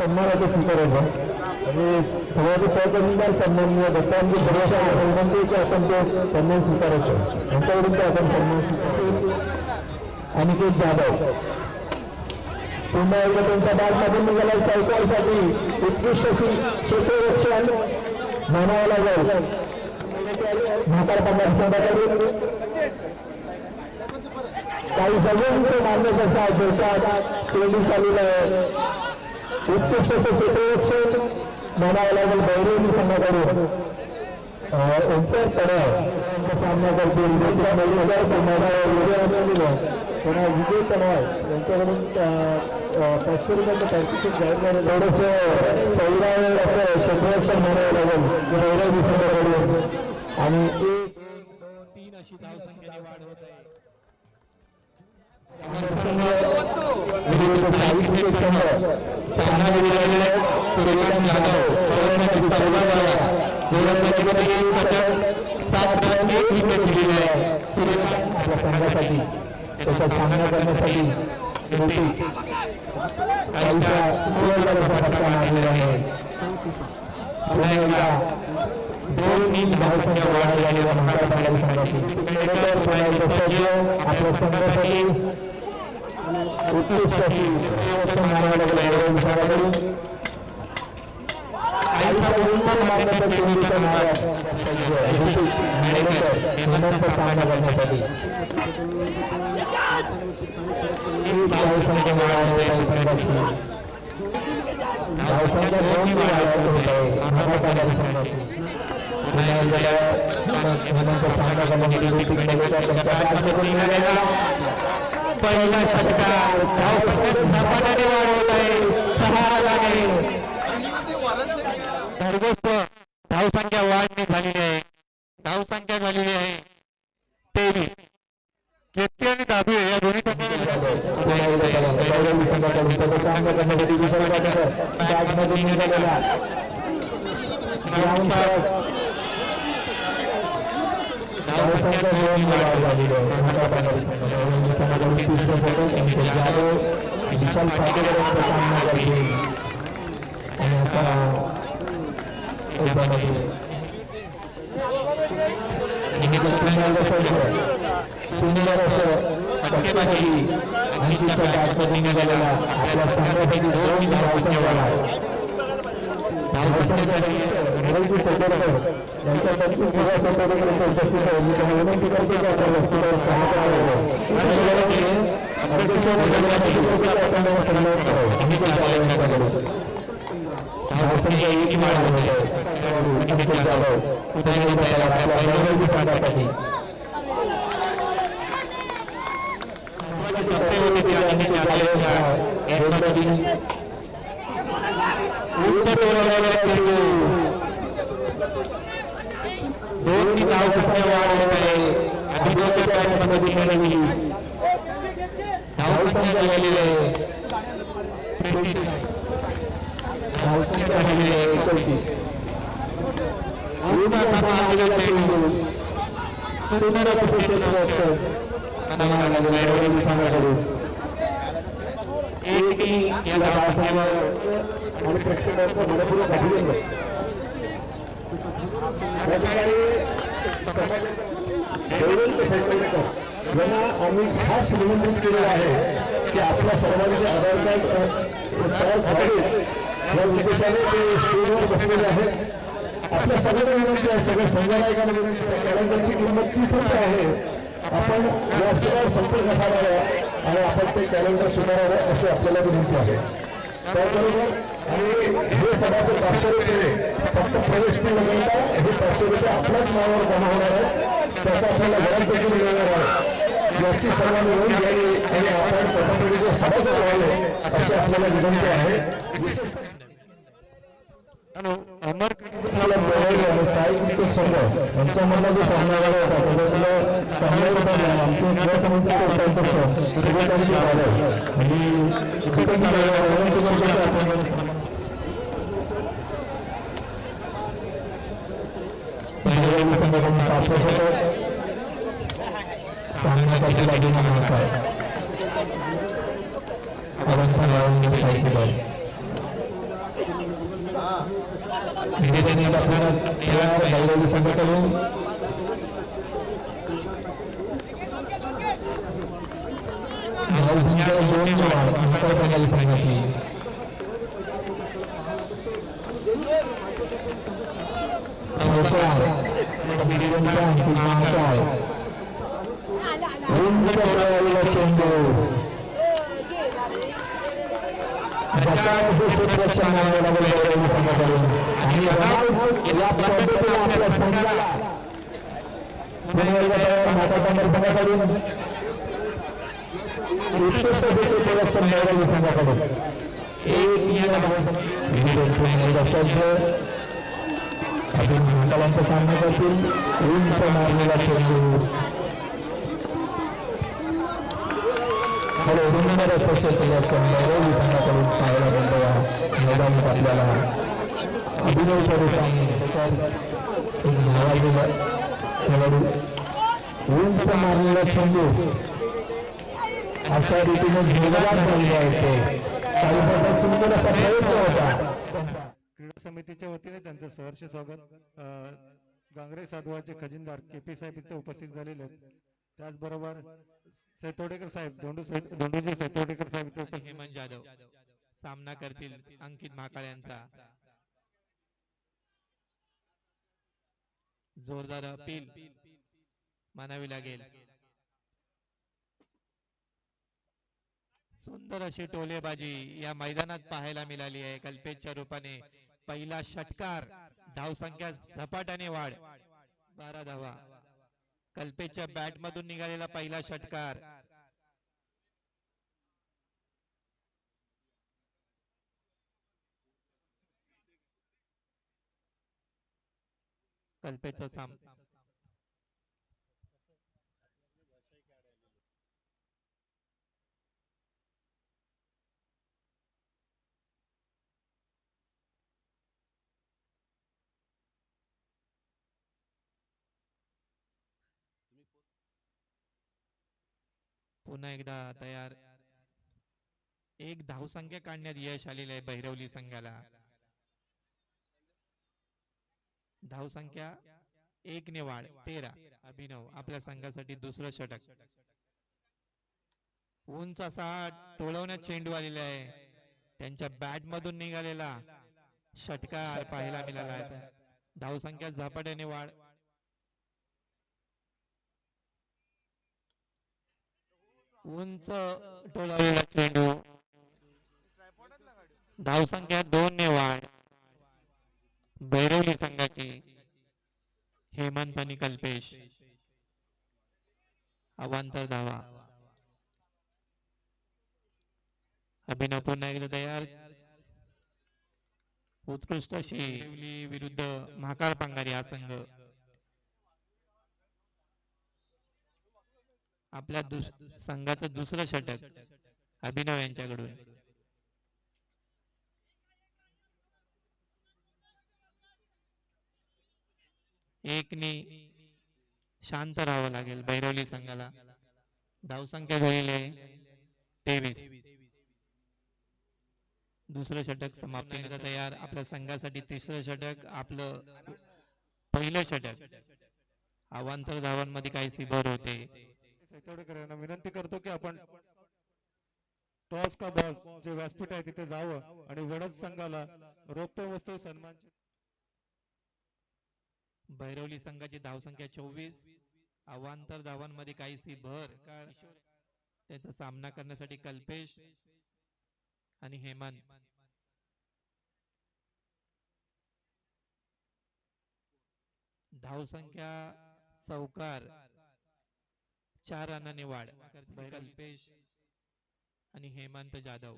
सन्मानाचे स्वीकारायचा आणि समाज सहकार्यदार सन्माननीय दत्तांची भरोसा विनंती की आपण ते सन्मान स्वीकारायचं त्यांच्याकडून ते आपण सन्मान स्वीकारतो. अनिकेत जाधव पुन्हा एकदा त्यांच्या बॅटमधून निघाला चौकारसाठी उत्कृष्ट क्षेत्ररक्षण मानावं लागेल. म्हातारपणा संघाकडून काही जमीन ते मारण्याचा धोका चेंडू चाललेला आहे. उत्कृष्ट क्षेत्ररक्षण मानावं लागेल बैरवणी संघाकडून. ओंकार तणाव सामना करतील पुन्हा विजय तणाव यांच्याकडून 500 रुपयांचं पारितोषिक जाहीर झालं. थोडंसं सौरावर असं क्षेत्ररक्षण मानावं लागेल बैरवणी संघाकडून. आणि 3 अशी धावसंख्येने वाढ होत आहे. संघासाठी त्याचा सामना करण्यासाठी दोन धावसंख्या वाढ झालेल्या महाराष्ट्र संघाची आपल्या संघासाठी उत्कृष्ट अशी मानावं लागेल. संघाकडून सामना करण्यासाठी धावसंख्या संघाची धावसंख्या 2 होत आहे महाराष्ट्र संघाची. सामना करण्यासाठी पहिला षटकार झपाट्याने वाढवत आहे. 6 रनाने भरघोस धावसंख्या वाढणी झालेली आहे. धावसंख्या झालेली आहे 23. केतकी आणि दाबे या दोन्ही सामना करण्यासाठी विशाल पाटीलचा सामना करते आणि आता सुंदर असं फटकेबाजी अंकितच्या बॅटमधून निघालेला आपल्या संघासाठी 2 धावांचा झाला. यांच्या पत्नी उपस्थित आहे. मी त्यांना विनंती करतो की आपण वस्तूवर सन्मान करावं. धावसंख्या 1 वाढवत आहे. अनिकेत जाधव आपल्या संघासाठी धावसंख्या वाढवत आहे. धावसंख्या झालेली आहे. धावसंख्या झालेली आहे 29. सुंदर असं क्षेत्ररक्षण संघाकडून या धावसंख्येवर आणि प्रेक्षकांचं मनपूर्वक अभिनंदन. यांना आम्ही खास निमंत्रित केलेलं आहे की आपल्या सर्वांचे आधार कार्ड या उद्देशाने ते स्टेजवर बसलेले आहेत. आपल्या सगळ्यांना विनंती आहे, सगळ्या संघनायकांना विनंती आहे. कॅलेंडरची किंमत 30 रुपये आहे. आपण व्यासपीठावर संपर्क साधावा आणि आपण ते कॅलेंडर सुधारावं अशी आपल्याला विनंती आहे. त्याबरोबर आणि हे सभाचे 500 रुपये फक्त प्रवेश फी मिळता हे 500 रुपये आपल्याच नावावर जमा होणार आहे. त्याचा आपल्याला घरांपैकी मिळणार आहे. याची सर्वांनी नोंद घ्यावी आणि आपण पटपटीचे सभासद व्हावे अशी आपल्याला विनंती आहे. अमर मला बोलायला आणि साई क्रिकेट संघ यांच्यामधला जो सामना झाला होता त्याच्यातलं सामन्याबद्दल आमचे गृहसमितीचे उपाध्यक्ष विवेकानंद जाधव आणि विवेकानंद जाधव विनंती करतो की आपण भैरवली संघाकडून 5 षटक सामन्यासाठी लागलेला मार्ग अवस्था लावून पाहिजे बॉल निवेदन आपल्याला तयार भैरवली संघाकडून बंगाली संघाची चेंडू क्षेत्ररक्षण मानावं लागेल भैरवली संघाकडून आणि या पद्धतीने आपल्या संघाला संघाकडून उत्कृष्ट क्षेत्ररक्षण भैरवली संघाकडून अजून मंडळांचा सामना करतील उंच मारलेला चेंडू सुंदर असं क्षेत्ररक्षण भैरवली संघाकडून पाहायला मिळतं या मैदानात आपल्याला अभिनवच्या रूपाने एक नावाजलेला खेळाडू उंच मारलेला चेंडू अशा रीतीने जोरदार झालेला आहे तो सुंदर असा प्रयत्न होता. क्रीडा समितीच्या वतीने त्यांचं सहर्ष स्वागत. गांगरे साधवाचे खजिनदार KP साहेब इथे उपस्थित झालेले आहेत. त्याचबरोबर सैतोडेकर साहेब धोंडूजी सैतोडेकर साहेब इथे उपस्थित. हेमंत जाधव सामना करतील अंकित महाकाळ यांचा. जोरदार अपील मानावी लागेल. सुंदर अशी टोलेबाजी या मैदानात पाहायला मिळाली आहे. कल्पेशच्या रूपाने पहिला षटकार, धावसंख्या झपाट्याने वाढ, 12 धावा. कल्पेशच्या बॅट मधून निघालेला पहिला षटकार. कल्पेशचा सामना पुन्हा एकदा तयार. एक धावसंख्या काढण्यात यश आलेले आहे भैरवली संघाला. धावसंख्या 1 ने वाढ, 13. अभिनव आपल्या संघासाठी दुसरं षटक. उंच असा टोळवण्यात चेंडू आलेला आहे. त्यांच्या बॅट मधून निघालेला षटकार पाहायला मिळाला आहे. धावसंख्या झपाट्याने वाढ. उंच टोळवलेला चेंडू. धावसंख्या 2 ने वाढ. भैरवली संघाची. हेमंत आणि कल्पेश. अवांतर धावा. अभिनव पुन्हा एकदा तयार. उत्कृष्ट अशी विरुद्ध महाकाळ पांगारी हा संघ. आपल्या संघाचं दुसरं षटक अभिनव यांच्याकडून. एकने शांत राहावं लागेल भैरवली संघाला. धावसंख्या झालेली आहे 23. दुसरं षटक समाप्तीला तयार. आपल्या संघासाठी तिसरं षटक, आपलं पहिलं षटक. अवांतर धावांमध्ये काहीशी भर होते. सैतोडेकर यांना विनंती करतो की आपण टॉस का बॉस जे व्यासपीठ आहे तिथे जावं आणि वडद संघाला रौप्य वस्तू सन्मान. भैरवली संघाची धावसंख्या 24. अवांतर धावांमध्ये काहीशी भर. त्याचा सामना करण्यासाठी कल्पेश आणि हेमंत. धावसंख्या चौकार, 4 रनाने वाढ. कल्पेश आणि हेमंत जाधव.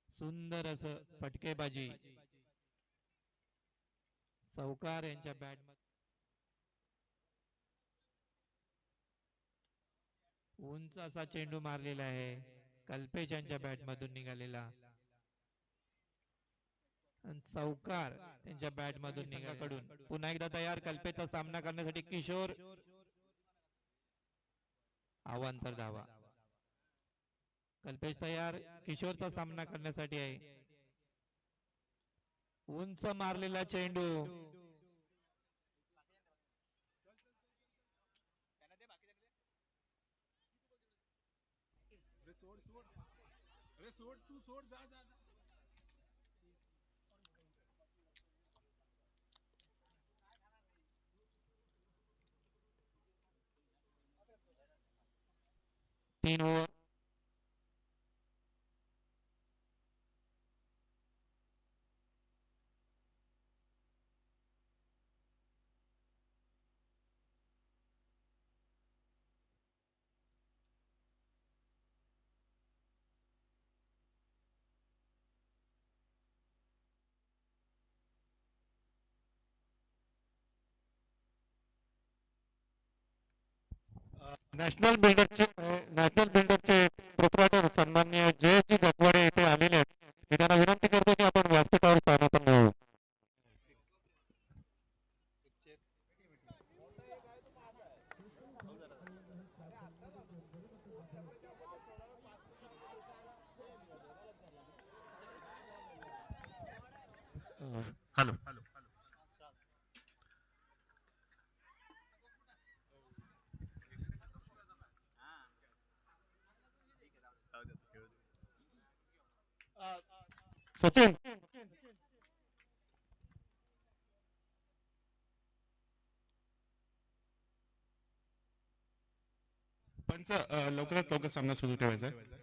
सुंदर असं फटकेबाजी चौकार यांच्या बॅट उंच असा चेंडू मारलेला आहे कल्पेश यांच्या बॅट मधून निघालेला आणि चौकार त्यांच्या बॅट मधून निघाकडून पुन्हा एकदा तयार कल्पेशचा सामना करण्यासाठी किशोर अवांतर धावा कल्पेश तयार किशोरचा सामना करण्यासाठी आहे उंच मारलेला चेंडू तीन ओव्हर नॅशनल बिल्डरचे प्रोप्रायटर सन्माननीय जयजी जगवाडे येथे आलेले आहेत मी त्यांना विनंती करतो की आपण व्यासपीठावर स्थानापन्न मिळवू हॅलो सचिन पंच लवकरात लवकर सामना सुरू ठेवायचा आहे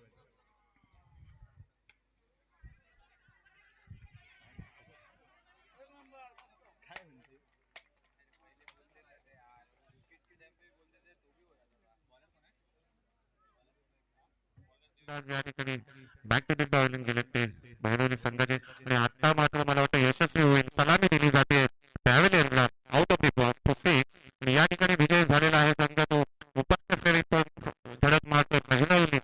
आज या ठिकाणी बॅक टू बॅक डायलिंग गेले ते बहिरवली संघाचे आणि आता मात्र मला वाटतं यशस्वी होईल सलामी दिली जाते पॅव्हिलियनला out of the box two six आणि या ठिकाणी विजय झालेला आहे संघ तो उपांत्य फेरीत धडक मारतो बहिरवली